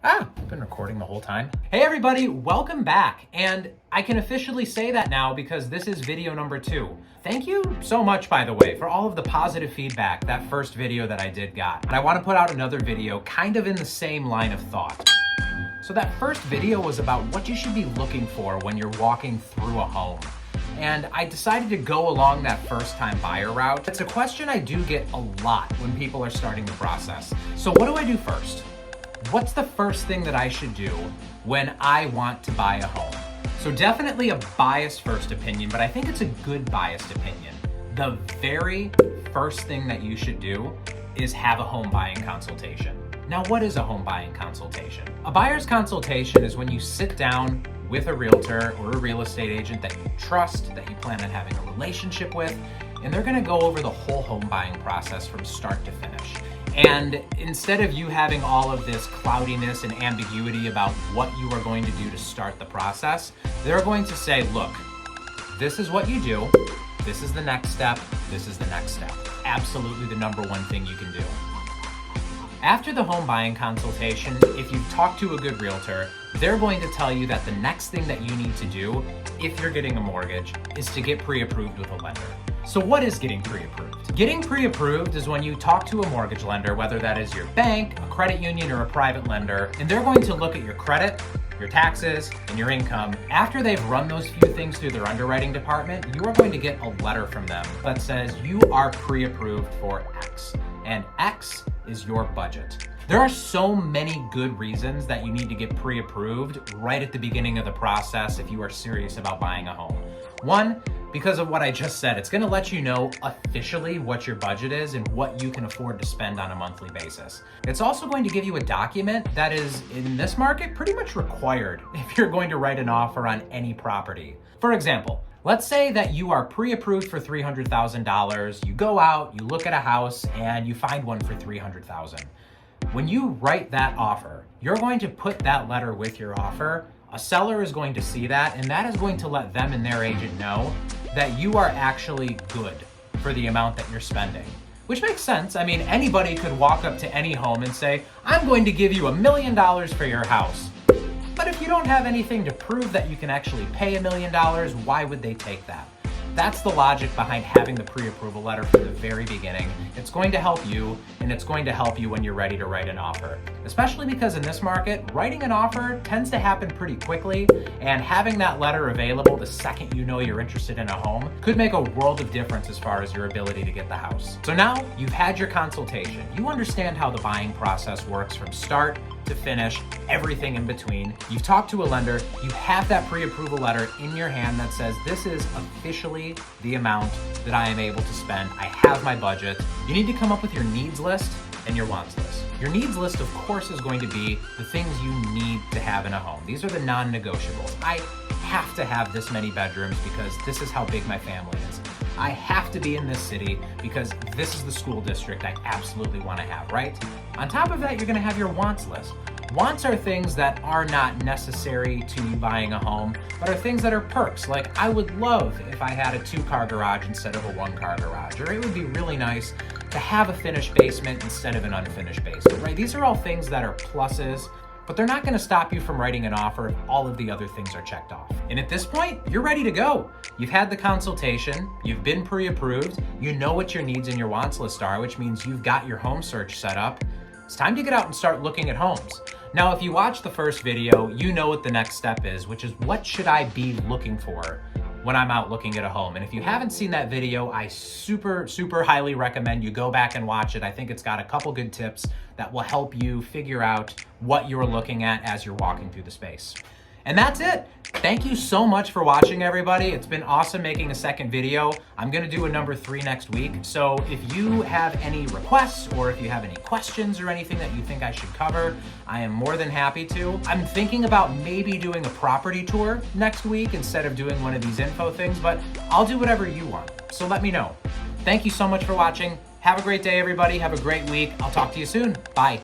I've been recording the whole time. Hey everybody, welcome back. And I can officially say that now because this is video number 2. Thank you so much, by the way, for all of the positive feedback that first video that I did got. And I want to put out another video kind of in the same line of thought. So that first video was about what you should be looking for when you're walking through a home. And I decided to go along that first-time buyer route. It's a question I do get a lot when people are starting the process. So what do I do first? What's the first thing that I should do when I want to buy a home? So definitely a biased first opinion, but I think it's a good biased opinion. The very first thing that you should do is have a home buying consultation. Now, what is a home buying consultation? A buyer's consultation is when you sit down with a realtor or a real estate agent that you trust, that you plan on having a relationship with, and they're gonna go over the whole home buying process from start to finish. And instead of you having all of this cloudiness and ambiguity about what you are going to do to start the process, they're going to say, look, this is what you do, this is the next step, this is the next step. Absolutely the number one thing you can do. After the home buying consultation, if you talk to a good realtor, they're going to tell you that the next thing that you need to do, if you're getting a mortgage, is to get pre-approved with a lender. So what is getting pre-approved? Getting pre-approved is when you talk to a mortgage lender, whether that is your bank, a credit union, or a private lender, and they're going to look at your credit, your taxes, and your income. After they've run those few things through their underwriting department, you are going to get a letter from them that says you are pre-approved for X, and X is your budget. There are so many good reasons that you need to get pre-approved right at the beginning of the process if you are serious about buying a home. One, because of what I just said, it's gonna let you know officially what your budget is and what you can afford to spend on a monthly basis. It's also going to give you a document that is, in this market, pretty much required if you're going to write an offer on any property. For example, let's say that you are pre-approved for $300,000, you go out, you look at a house, and you find one for $300,000. When you write that offer, you're going to put that letter with your offer. A seller is going to see that, and that is going to let them and their agent know that you are actually good for the amount that you're spending. Which makes sense. I mean, anybody could walk up to any home and say, I'm going to give you $1 million for your house. But if you don't have anything to prove that you can actually pay $1 million, why would they take that? That's the logic behind having the pre-approval letter from the very beginning. It's going to help you, and it's going to help you when you're ready to write an offer. Especially because in this market, writing an offer tends to happen pretty quickly, and having that letter available the second you know you're interested in a home could make a world of difference as far as your ability to get the house. So now you've had your consultation. You understand how the buying process works from start to finish, everything in between. You've talked to a lender, you have that pre-approval letter in your hand that says this is officially the amount that I am able to spend. I have my budget. You need to come up with your needs list and your wants list. Your needs list, of course, is going to be the things you need to have in a home. These are the non-negotiables. I have to have this many bedrooms because this is how big my family is. I have to be in this city because this is the school district I absolutely want to have, right? On top of that, you're going to have your wants list. Wants are things that are not necessary to you buying a home, but are things that are perks. Like, I would love if I had a 2-car garage instead of a 1-car garage, or it would be really nice to have a finished basement instead of an unfinished basement, right? These are all things that are pluses, but they're not going to stop you from writing an offer if all of the other things are checked off. And at this point, you're ready to go. You've had the consultation, you've been pre-approved, you know what your needs and your wants list are, which means you've got your home search set up. It's time to get out and start looking at homes. Now, if you watch the first video, you know what the next step is, which is what should I be looking for when I'm out looking at a home? And if you haven't seen that video, I super highly recommend you go back and watch it. I think it's got a couple good tips that will help you figure out what you're looking at as you're walking through the space. And that's it. Thank you so much for watching, everybody. It's been awesome making a second video. I'm gonna do a number 3 next week. So if you have any requests or if you have any questions or anything that you think I should cover, I am more than happy to. I'm thinking about maybe doing a property tour next week instead of doing one of these info things, but I'll do whatever you want. So let me know. Thank you so much for watching. Have a great day, everybody. Have a great week. I'll talk to you soon. Bye.